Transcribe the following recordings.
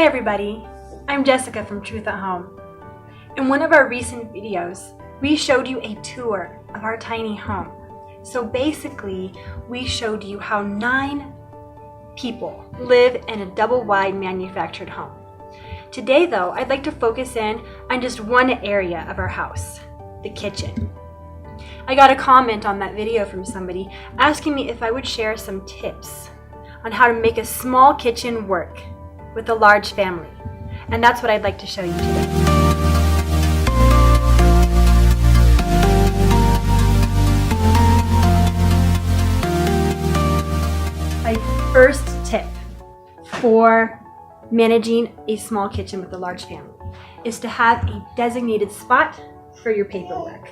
Hi everybody, I'm Jessica from Truth at Home. In one of our recent videos, we showed you a tour of our tiny home. So basically, we showed you how 9 people live in a double-wide manufactured home. Today though, I'd like to focus in on just one area of our house, the kitchen. I got a comment on that video from somebody asking me if I would share some tips on how to make a small kitchen work with a large family. And that's what I'd like to show you today. My first tip for managing a small kitchen with a large family is to have a designated spot for your paperwork.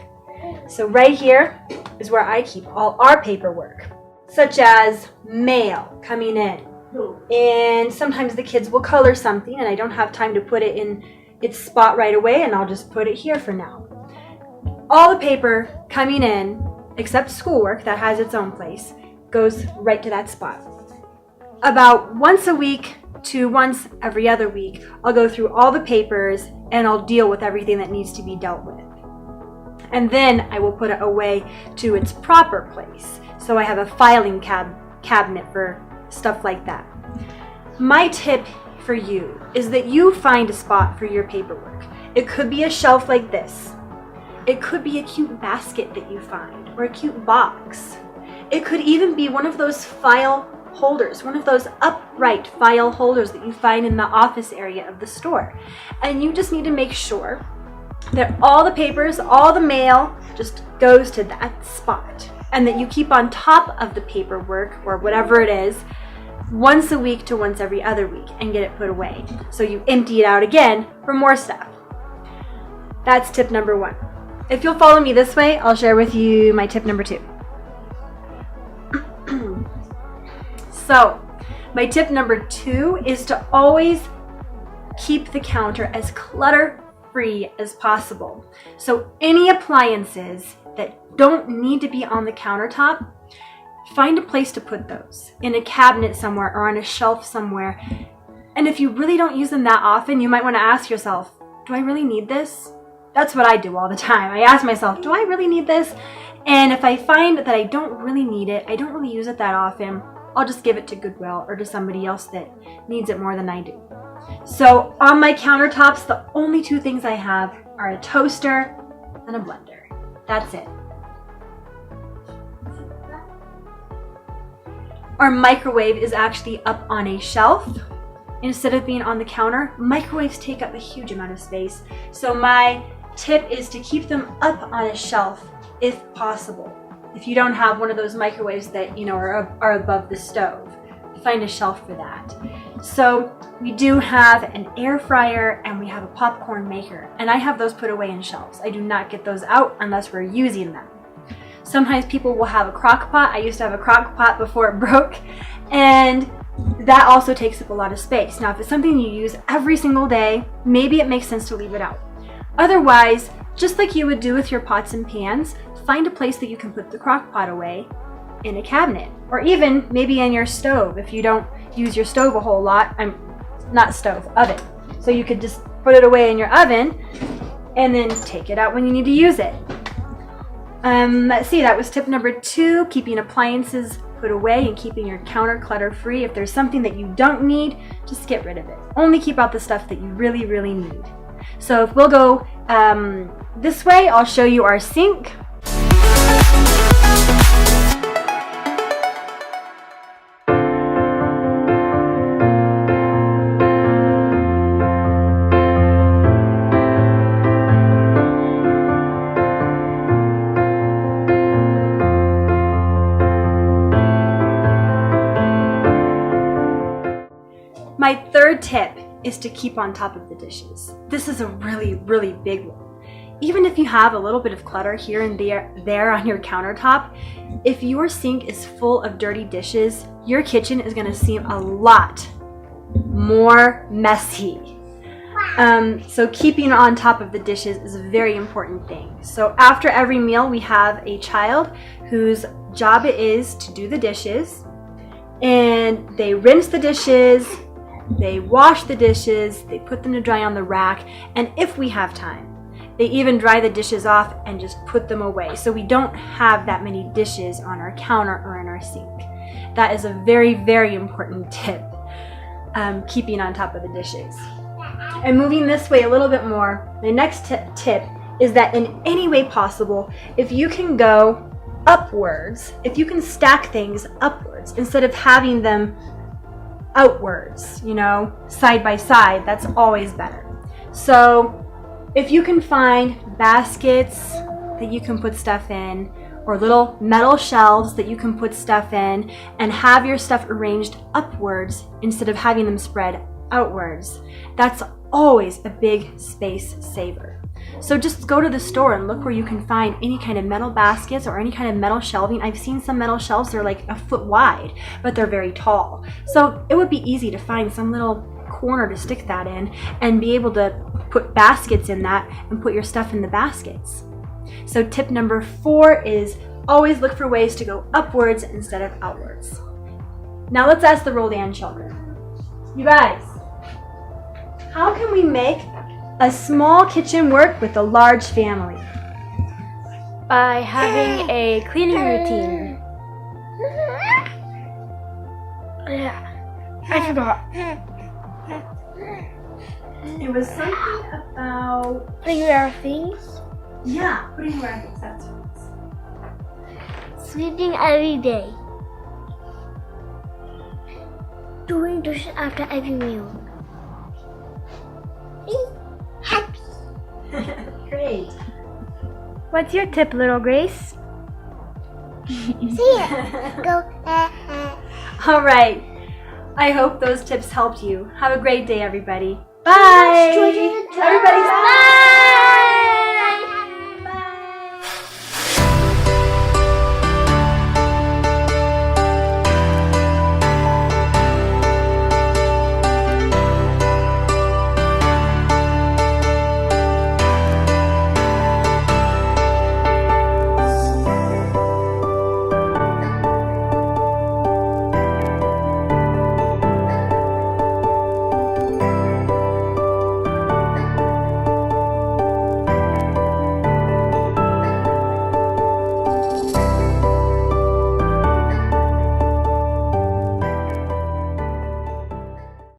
So right here is where I keep all our paperwork, such as mail coming in. And sometimes the kids will color something and I don't have time to put it in its spot right away, and I'll just put it here for now. All the paper coming in, except schoolwork that has its own place, goes right to that spot. About once a week to once every other week, I'll go through all the papers and I'll deal with everything that needs to be dealt with. And then I will put it away to its proper place. So I have a filing cabinet for stuff like that. My tip for you is that you find a spot for your paperwork. It could be a shelf like this. It could be a cute basket that you find, or a cute box. It could even be one of those file holders, one of those upright file holders that you find in the office area of the store. And you just need to make sure that all the papers, all the mail just goes to that spot, and that you keep on top of the paperwork or whatever it is once a week to once every other week and get it put away. So you empty it out again for more stuff. That's tip number 1. If you'll follow me this way, I'll share with you my tip number 2. So my tip number 2 is to always keep the counter as clutter-free as possible. So any appliances that don't need to be on the countertop, find a place to put those, in a cabinet somewhere or on a shelf somewhere. And if you really don't use them that often, you might want to ask yourself, do I really need this? That's what I do all the time. I ask myself, do I really need this? And if I find that I don't really need it, I don't really use it that often, I'll just give it to Goodwill or to somebody else that needs it more than I do. So on my countertops, the only 2 things I have are a toaster and a blender. That's it. Our microwave is actually up on a shelf instead of being on the counter. Microwaves take up a huge amount of space. So my tip is to keep them up on a shelf if possible. If you don't have one of those microwaves that are above the stove, find a shelf for that. So we do have an air fryer and we have a popcorn maker, and I have those put away in shelves. I do not get those out unless we're using them. Sometimes people will have a crock pot. I used to have a crock pot before it broke, and that also takes up a lot of space. Now, if it's something you use every single day, maybe it makes sense to leave it out. Otherwise, just like you would do with your pots and pans, find a place that you can put the crock pot away in a cabinet, or even maybe in your stove if you don't use your stove a whole lot. Oven. So you could just put it away in your oven and then take it out when you need to use it. Let's see, that was tip number 2, keeping appliances put away and keeping your counter clutter free. If there's something that you don't need, just get rid of it. Only keep out the stuff that you really, really need. So if we'll go this way, I'll show you our sink. My third tip is to keep on top of the dishes. This is a really, really big one. Even if you have a little bit of clutter here and there on your countertop, if your sink is full of dirty dishes, your kitchen is going to seem a lot more messy. So keeping on top of the dishes is a very important thing. So after every meal, we have a child whose job it is to do the dishes, and they rinse the dishes, they wash the dishes, they put them to dry on the rack, and if we have time, they even dry the dishes off and just put them away so we don't have that many dishes on our counter or in our sink. That is a very, very important tip, keeping on top of the dishes. And moving this way a little bit more, the next tip is that in any way possible, if you can go upwards, if you can stack things upwards instead of having them outwards, you know, side by side, that's always better. So if you can find baskets that you can put stuff in, or little metal shelves that you can put stuff in, and have your stuff arranged upwards instead of having them spread outwards, that's always a big space saver. So just go to the store and look where you can find any kind of metal baskets or any kind of metal shelving. I've seen some metal shelves, they're like a foot wide, but they're very tall. So it would be easy to find some little corner to stick that in and be able to put baskets in that and put your stuff in the baskets. So tip number 4 is always look for ways to go upwards instead of outwards. Now let's ask the Roldan children. You guys, how can we make a small kitchen work with a large family? By having a cleaning routine. Yeah, I forgot. It was something about... Putting away our things. Yeah, putting away our things, that's right. Sweeping every day. Doing dishes after every meal. Being happy. Great. What's your tip, little Grace? See ya. Go. All right. I hope those tips helped you. Have a great day, everybody. Bye. Everybody, bye.